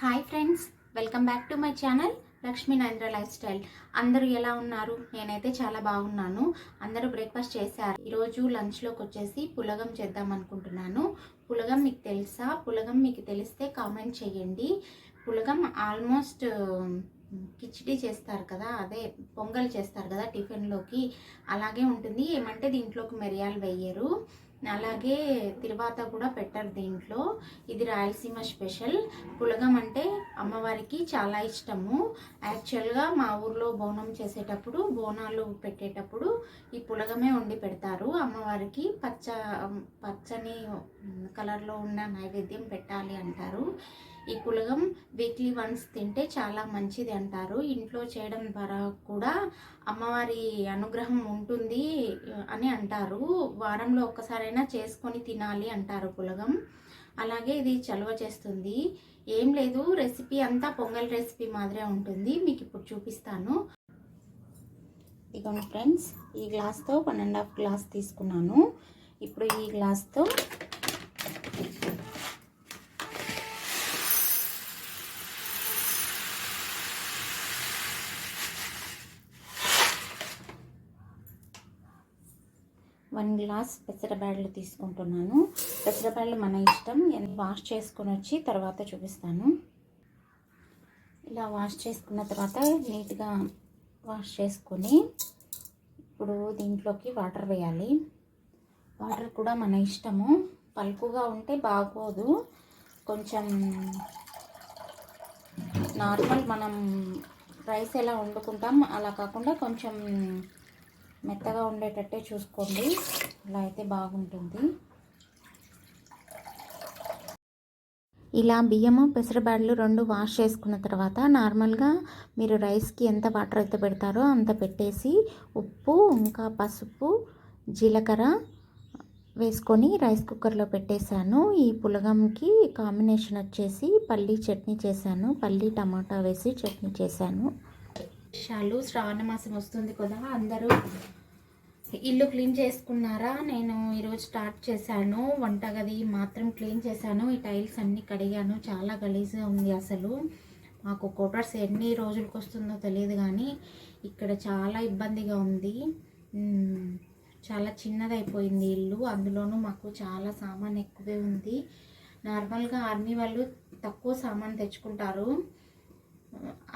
Hi friends, welcome back to my channel Lakshmi Narendra life style. అందరూ ఎలా ఉన్నారు? నేనైతే చాలా బాగున్నాను. అందరూ బ్రేక్ఫాస్ట్ చేశారు. ఈరోజు లంచ్లోకి వచ్చేసి పులగం చేద్దాం అనుకుంటున్నాను. పులగం మీకు తెలుసా? పులగం మీకు తెలిస్తే కామెంట్ చేయండి. పులగం ఆల్మోస్ట్ కిచిడి చేస్తారు కదా, అదే పొంగల్ చేస్తారు కదా టిఫిన్లోకి, అలాగే ఉంటుంది. ఏమంటే దీంట్లోకి మిరియాలు వేయరు, అలాగే తిరువాత కూడా పెట్టరు దీంట్లో. ఇది రాయలసీమ స్పెషల్. పులగం అంటే అమ్మవారికి చాలా ఇష్టము. యాక్చువల్గా మా ఊర్లో బోనం చేసేటప్పుడు, బోనాలు పెట్టేటప్పుడు ఈ పులగమే వండి పెడతారు అమ్మవారికి. పచ్చని కలర్లో ఉన్న నైవేద్యం పెట్టాలి అంటారు. ఈ పులగం వీక్లీ వన్స్ తింటే చాలా మంచిది అంటారు. ఇంట్లో చేయడం ద్వారా కూడా అమ్మవారి అనుగ్రహం ఉంటుంది అని అంటారు. వారంలో ఒక్కసారైనా చేసుకొని తినాలి అంటారు పులగం. అలాగే ఇది చలువ చేస్తుంది. ఏం లేదు, రెసిపీ అంతా పొంగల్ రెసిపీ మాదిరే ఉంటుంది. మీకు ఇప్పుడు చూపిస్తాను. ఇదిగోండి ఫ్రెండ్స్, ఈ గ్లాస్తో 1.5 గ్లాస్ తీసుకున్నాను. ఇప్పుడు ఈ గ్లాస్తో వన్ గ్లాస్ పెసరబ్యాళ్ళు తీసుకుంటున్నాను. పెసరబ్యాళ్ళు మన ఇష్టం. వాష్ చేసుకొని వచ్చి తర్వాత చూపిస్తాను. ఇలా వాష్ చేసుకున్న తర్వాత నీట్గా వాష్ చేసుకొని ఇప్పుడు దీంట్లోకి వాటర్ వేయాలి. వాటర్ కూడా మన ఇష్టము. పలుకుగా ఉంటే బాగోదు. కొంచెం నార్మల్ మనం రైస్ ఎలా వండుకుంటాం అలా కాకుండా కొంచెం మెత్తగా ఉండేటట్టే చూసుకోండి. ఇలా అయితే బాగుంటుంది. ఇలా బియ్యము పెసరబ్యాళ్ళు 2 వాష్ చేసుకున్న తర్వాత నార్మల్గా మీరు రైస్కి ఎంత వాటర్ అయితే పెడతారో అంత పెట్టేసి ఉప్పు, ఇంకా పసుపు, జీలకర్ర వేసుకొని రైస్ కుక్కర్లో పెట్టేశాను. ఈ పులగంకి కాంబినేషన్ వచ్చేసి పల్లీ చట్నీ చేశాను. పల్లీ టమాటా వేసి చట్నీ చేశాను. శ్రావణ మాసం వస్తుంది కదా, అందరూ ఇల్లు క్లీన్ చేసుకున్నారా? నేను ఈరోజు స్టార్ట్ చేశాను. వంటగది మాత్రం క్లీన్ చేశాను. ఈ టైల్స్ అన్నీ కడిగాను. చాలా గలీజ్గా ఉంది అసలు. మాకు క్వార్టర్స్ ఎన్ని రోజులకు వస్తుందో తెలియదు, కానీ ఇక్కడ చాలా ఇబ్బందిగా ఉంది. చాలా చిన్నదైపోయింది ఇల్లు. అందులోనూ మాకు చాలా సామాన్ ఎక్కువే ఉంది. నార్మల్గా ఆర్మీ వాళ్ళు తక్కువ సామాన్ తెచ్చుకుంటారు,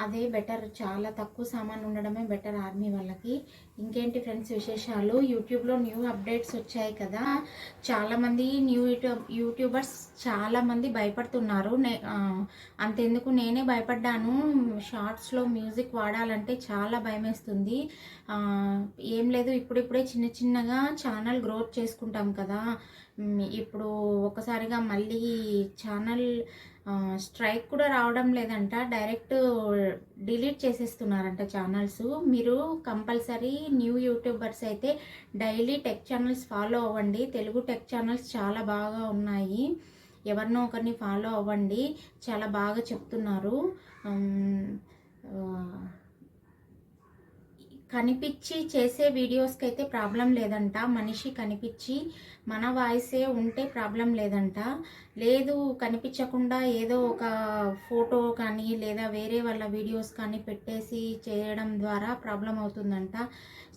అదే బెటర్. చాలా తక్కువ సామాన్ ఉండడమే బెటర్ ఆర్మీ వాళ్ళకి. ఇంకేంటి ఫ్రెండ్స్ విశేషాలు? యూట్యూబ్లో న్యూ అప్డేట్స్ వచ్చాయి కదా, చాలామంది యూట్యూబర్స్ చాలామంది భయపడుతున్నారు. అంతెందుకు నేనే భయపడ్డాను. షార్ట్స్లో మ్యూజిక్ వాడాలంటే చాలా భయమేస్తుంది. ఏం లేదు, ఇప్పుడిప్పుడే చిన్న చిన్నగా ఛానల్ గ్రోత్ చేసుకుంటాం కదా. ఇప్పుడు ఒకసారిగా మళ్ళీ ఛానల్ స్ట్రైక్ కూడా రావడం లేదంట, డైరెక్ట్ డిలీట్ చేసేస్తున్నారంట ఛానల్స్. మీరు కంపల్సరీ న్యూ యూట్యూబర్స్ అయితే డైలీ టెక్ ఛానల్స్ ఫాలో అవ్వండి. తెలుగు టెక్ ఛానల్స్ చాలా బాగా ఉన్నాయి. ఎవరినో ఒకరిని ఫాలో అవ్వండి, చాలా బాగా చెప్తున్నారు. కనిపించి చేసే వీడియోస్కి అయితే ప్రాబ్లం లేదంట. మనిషి కనిపించి మన వాయిసే ఉంటే ప్రాబ్లం లేదంట. లేదు, కనిపించకుండా ఏదో ఒక ఫోటో కానీ లేదా వేరే వాళ్ళ వీడియోస్ కానీ పెట్టేసి చేయడం ద్వారా ప్రాబ్లం అవుతుందంట.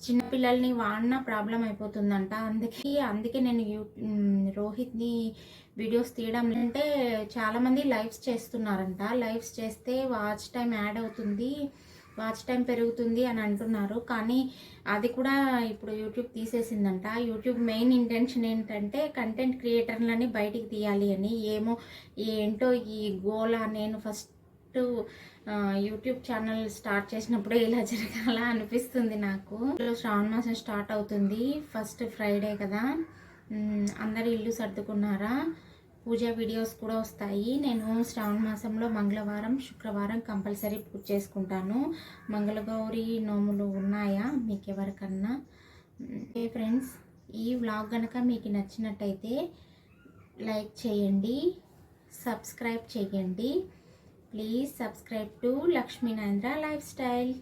చిన్నపిల్లల్ని వాడినా ప్రాబ్లం అయిపోతుందంట. అందుకే నేను రోహిత్ని వీడియోస్ తీయడం అంటే చాలామంది లైవ్స్ చేస్తున్నారంట. లైవ్స్ చేస్తే వాచ్ టైం యాడ్ అవుతుంది, వాచ్ టైం పెరుగుతుంది అని అంటున్నారు. కానీ అది కూడా ఇప్పుడు యూట్యూబ్ తీసేసిందంట. యూట్యూబ్ మెయిన్ ఇంటెన్షన్ ఏంటంటే కంటెంట్ క్రియేటర్లని బయటికి తీయాలి అని. ఏంటో ఈ గోలా. నేను ఫస్ట్ యూట్యూబ్ ఛానల్ స్టార్ట్ చేసినప్పుడే ఇలా జరగాల అనిపిస్తుంది నాకు. శ్రావణ మాసం స్టార్ట్ అవుతుంది, ఫస్ట్ ఫ్రైడే కదా. అందరు ఇల్లు సర్దుకున్నారా? పూజ వీడియోస్ కూడా వస్తాయి. నేను శ్రావణ మాసంలో మంగళవారం, శుక్రవారం కంపల్సరీ పూజ చేసుకుంటాను. మంగళగౌరి నోములు ఉన్నాయా మీకు ఎవరికన్నా? ఫ్రెండ్స్, ఈ వ్లాగ్ కనుక మీకు నచ్చినట్టయితే లైక్ చేయండి, సబ్స్క్రైబ్ చేయండి. Please subscribe to Lakshmi Narendra life style.